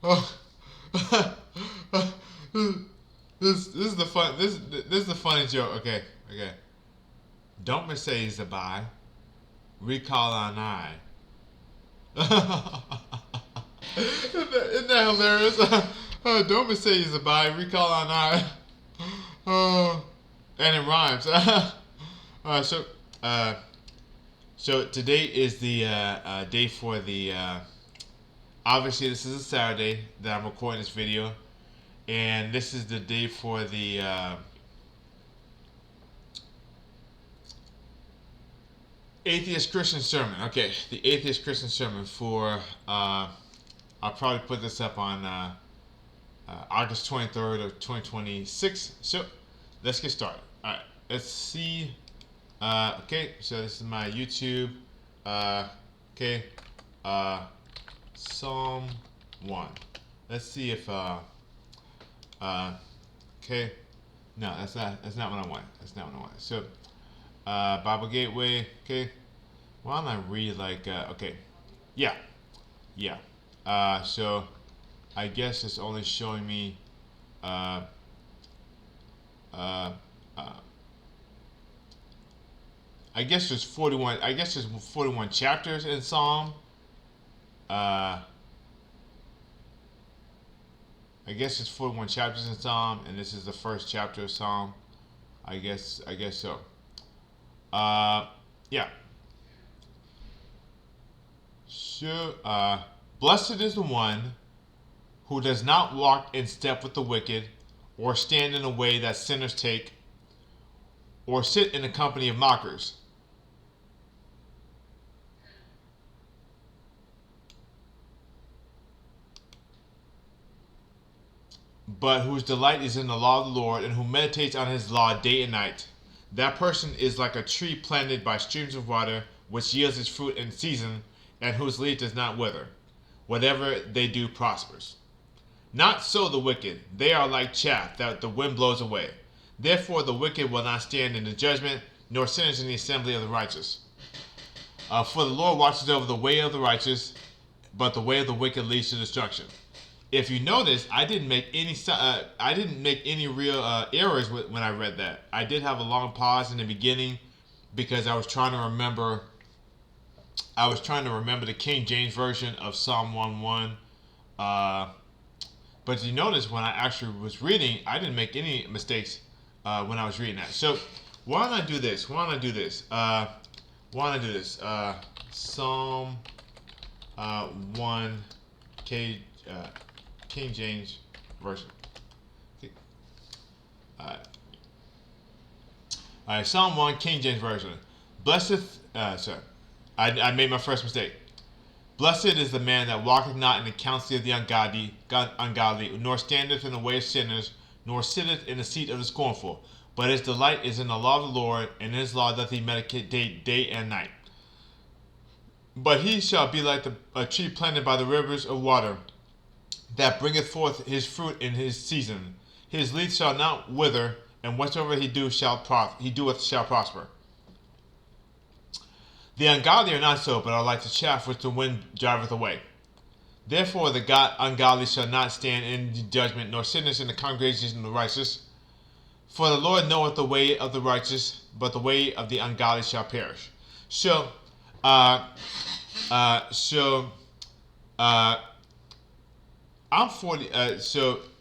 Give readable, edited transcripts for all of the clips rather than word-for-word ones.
Oh, this is the fun. This is the funny joke. Okay, okay. Don't Mercedes a buy. Recall on I. Isn't that hilarious? Don't Mercedes a buy. Recall on I. Oh, and it rhymes. So, uh, so today is the day for the. Obviously, this is a Saturday that I'm recording this video, and this is the day for the Atheist Christin Sermon. Okay, the Atheist Christin Sermon for. I'll probably put this up on August 23rd of 2026. So, let's get started. All right, let's see. Okay, so this is my YouTube. Okay. Psalm 1. Let's see if okay. No, that's not what I want. That's not what I want. So Bible Gateway, okay. Why don't I read like okay. Yeah. Yeah. So I guess it's only showing me uh uh I guess there's 41 chapters in Psalm. Uh I guess it's 41 chapters in Psalm, and this is the first chapter of Psalm. I guess so. Yeah. Sure. Blessed is the one who does not walk in step with the wicked, or stand in the way that sinners take, or sit in the company of mockers. But whose delight is in the law of the Lord, and who meditates on his law day and night. That person is like a tree planted by streams of water, which yields its fruit in season, and whose leaf does not wither. Whatever they do prospers. Not so the wicked. They are like chaff that the wind blows away. Therefore the wicked will not stand in the judgment, nor sinners in the assembly of the righteous. For the Lord watches over the way of the righteous, but the way of the wicked leads to destruction. If you notice, I didn't make any real errors when I read that. I did have a long pause in the beginning because I was trying to remember. I was trying to remember the King James version of Psalm 1:1. But you notice when I actually was reading, I didn't make any mistakes when I was reading that. So why don't I do this? Psalm 1 K. King James version. Okay. All right. Psalm 1 King James version. I made my first mistake. Blessed is the man that walketh not in the counsel of the ungodly, nor standeth in the way of sinners, nor sitteth in the seat of the scornful. But his delight is in the law of the Lord, and in his law doth he meditate day and night. But he shall be like a tree planted by the rivers of water, that bringeth forth his fruit in his season. His leaf shall not wither, and whatsoever he doeth shall prosper. The ungodly are not so, but are like the chaff which the wind driveth away. Therefore the ungodly shall not stand in judgment, nor sinners in the congregation of the righteous. For the Lord knoweth the way of the righteous, but the way of the ungodly shall perish. So, I'm 40.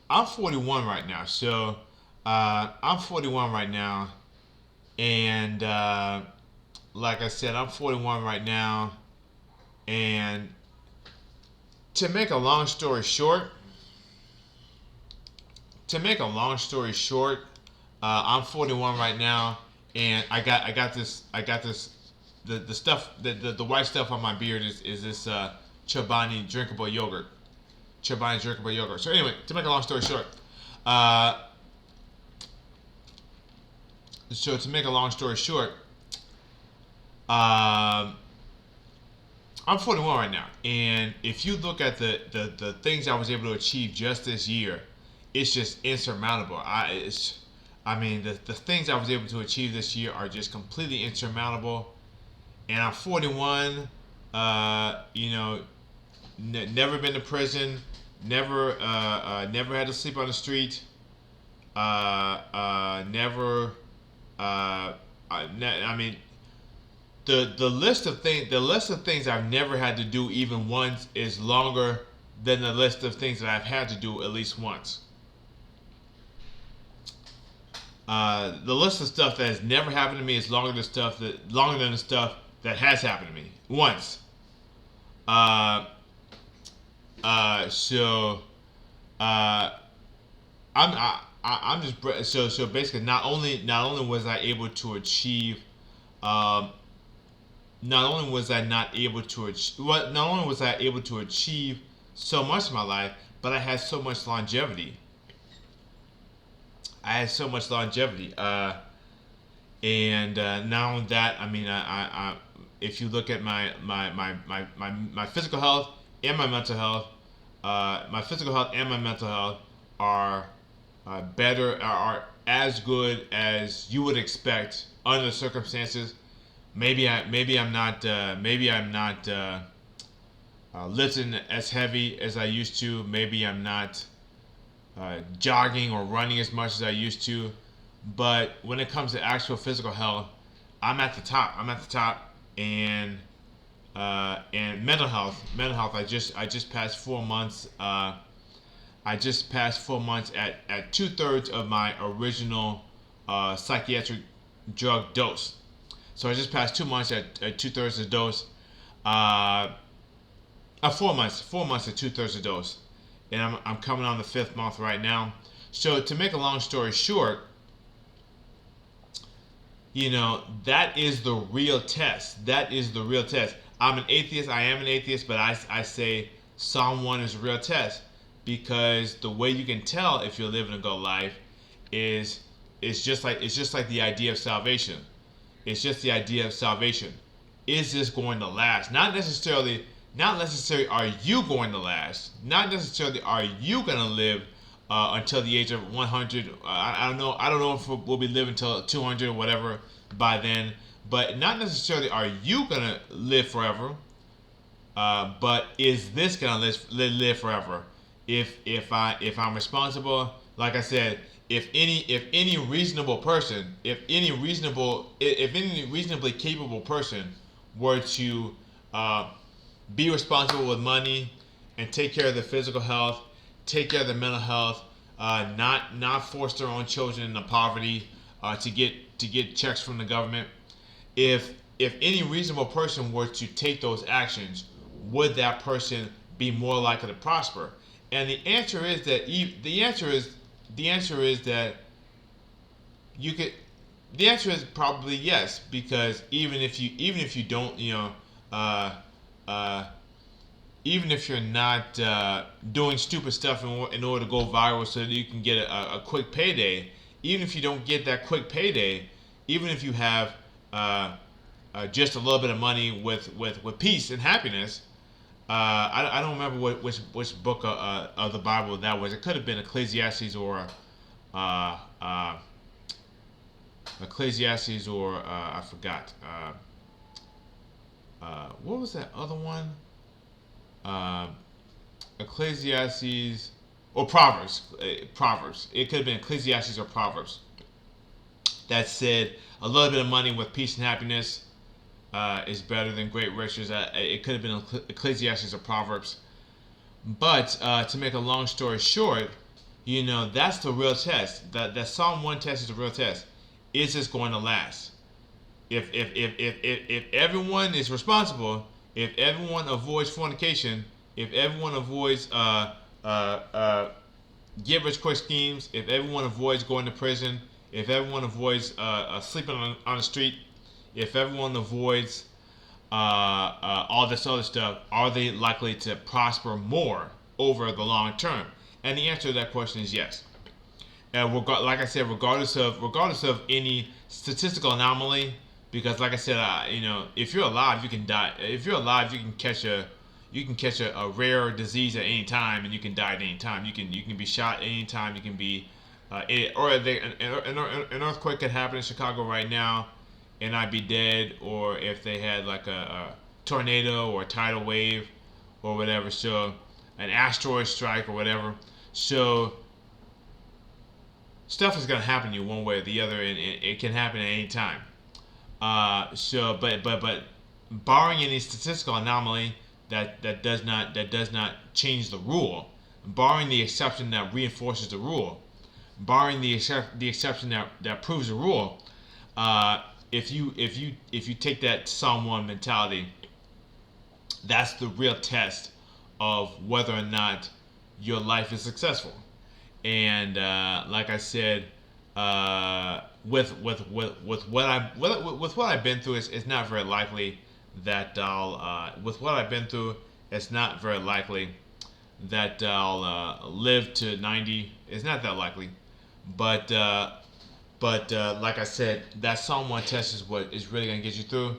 I'm 41 right now. I'm 41 right now, and like I said, I'm 41 right now. And to make a long story short, I'm 41 right now, and I got this. The stuff, the white stuff on my beard is this Chobani drinkable yogurt. So anyway, to make a long story short, I'm 41 right now, and if you look at the things I was able to achieve just this year, it's just insurmountable. The things I was able to achieve this year are just completely insurmountable, and I'm 41. Never been to prison, never had to sleep on the street. Never. I mean, the list of things I've never had to do even once is longer than the list of things that I've had to do at least once. The list of stuff that has never happened to me is longer than the stuff that has happened to me once. So I'm just so basically not only was I able to achieve not only was I not able to achieve not only was I able to achieve so much in my life, but I had so much longevity. And not only that, I mean, if you look at my physical health and my mental health, my physical health and my mental health are are as good as you would expect under the circumstances. Maybe I'm not lifting as heavy as I used to. Maybe I'm not jogging or running as much as I used to. But when it comes to actual physical health, I'm at the top. And mental health. I just passed 4 months. I just passed 4 months at 2/3 of my original psychiatric drug dose. So I just passed 2 months at 2/3 of the dose. 4 months at 2/3 of the dose, and I'm coming on the 5th month right now. So to make a long story short, that is the real test. I'm an atheist. I am an atheist, but I say Psalm 1 is a real test, because the way you can tell if you're living a good life is just like the idea of salvation. It's just the idea of salvation. Is this going to last? Not necessarily are you going to last. Not necessarily are you going to live until the age of 100. I don't know. I don't know if we'll be living until 200 or whatever by then. But not necessarily are you going to live forever. But is this going to live forever? If I'm responsible, like I said, if any reasonably capable person were to be responsible with money and take care of their physical health, take care of their mental health, not force their own children into poverty to get checks from the government. If any reasonable person were to take those actions, would that person be more likely to prosper? And the answer is that you could. The answer is probably yes, because even if you don't, even if you're not doing stupid stuff in order to go viral so that you can get a quick payday, even if you don't get that quick payday, even if you have just a little bit of money with peace and happiness. I don't remember which book of the Bible that was. It could have been Ecclesiastes or I forgot. What was that other one? Ecclesiastes or Proverbs. Proverbs. It could have been Ecclesiastes or Proverbs. That said, a little bit of money with peace and happiness is better than great riches. It could have been Ecclesiastes or Proverbs. But to make a long story short, that's the real test. That Psalm 1 test is the real test. Is this going to last? If everyone is responsible, if everyone avoids fornication, if everyone avoids get rich quick schemes, if everyone avoids going to prison, if everyone avoids sleeping on the street, if everyone avoids all this other stuff, are they likely to prosper more over the long term? And the answer to that question is yes. And like I said, regardless of any statistical anomaly, because like I said, if you're alive, you can die. If you're alive, you can catch a rare disease at any time, and you can die at any time. You can be shot at any time. You can be an earthquake could happen in Chicago right now, and I'd be dead. Or if they had like a tornado or a tidal wave or whatever. So an asteroid strike or whatever. So stuff is going to happen to you one way or the other, and it can happen at any time. But barring any statistical anomaly that does not change the rule, barring the exception that reinforces the rule, barring the exception that proves the rule, if you take that Psalm 1 mentality, that's the real test of whether or not your life is successful. And like I said, with what I've been through, it's not very likely that I'll with what I've been through, it's not very likely that I'll live to 90. It's not that likely, but like I said, that Psalm 1 test is what is really gonna get you through.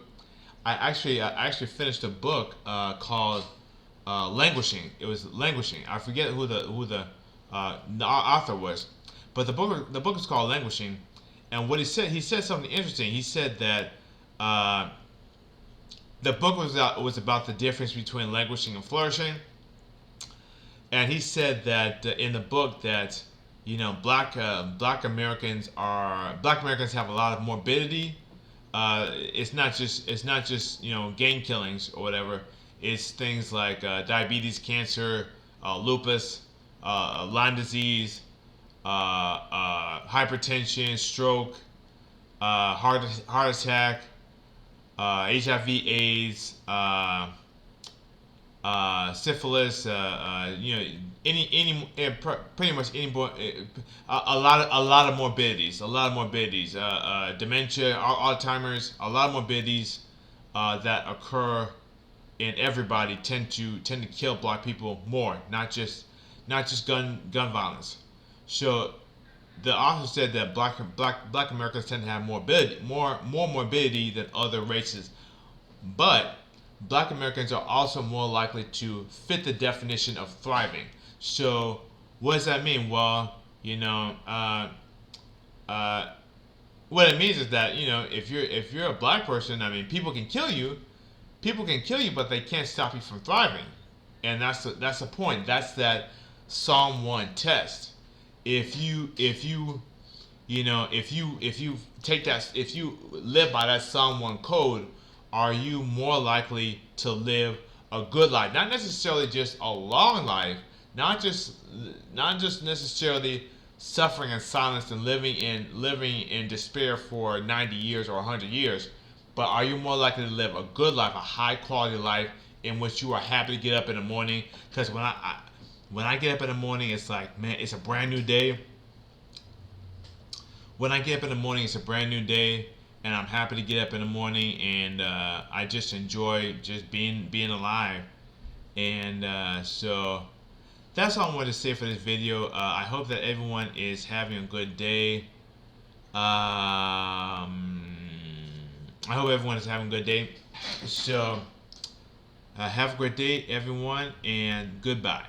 I actually finished a book called Languishing. It was Languishing. I forget who the author was, but the book is called Languishing. And what he said something interesting. He said that the book was about the difference between languishing and flourishing. And he said that in the book that black Americans have a lot of morbidity. It's not just gang killings or whatever. It's things like diabetes, cancer, lupus, Lyme disease, hypertension, stroke, heart attack, HIV/AIDS, syphilis, pretty much a lot of morbidities, dementia, Alzheimer's, a lot of morbidities that occur in everybody tend to kill black people more, not just gun violence. So the author said that black Americans tend to have more morbidity than other races, but black Americans are also more likely to fit the definition of thriving. So what does that mean? Well, what it means is that if you're a black person, I mean, people can kill you, but they can't stop you from thriving, and that's the point. That's that Psalm 1 test. If you live by that Psalm 1 code, are you more likely to live a good life? Not necessarily just a long life, not just necessarily suffering in silence and living in despair for 90 years or 100 years, but are you more likely to live a good life, a high quality life in which you are happy to get up in the morning? Because when I get up in the morning, it's like, man, it's a brand new day. When I get up in the morning, it's a brand new day, and I'm happy to get up in the morning, and I just enjoy just being alive. And so that's all I wanted to say for this video. I hope that everyone is having a good day. I hope everyone is having a good day. So have a great day, everyone, and goodbye.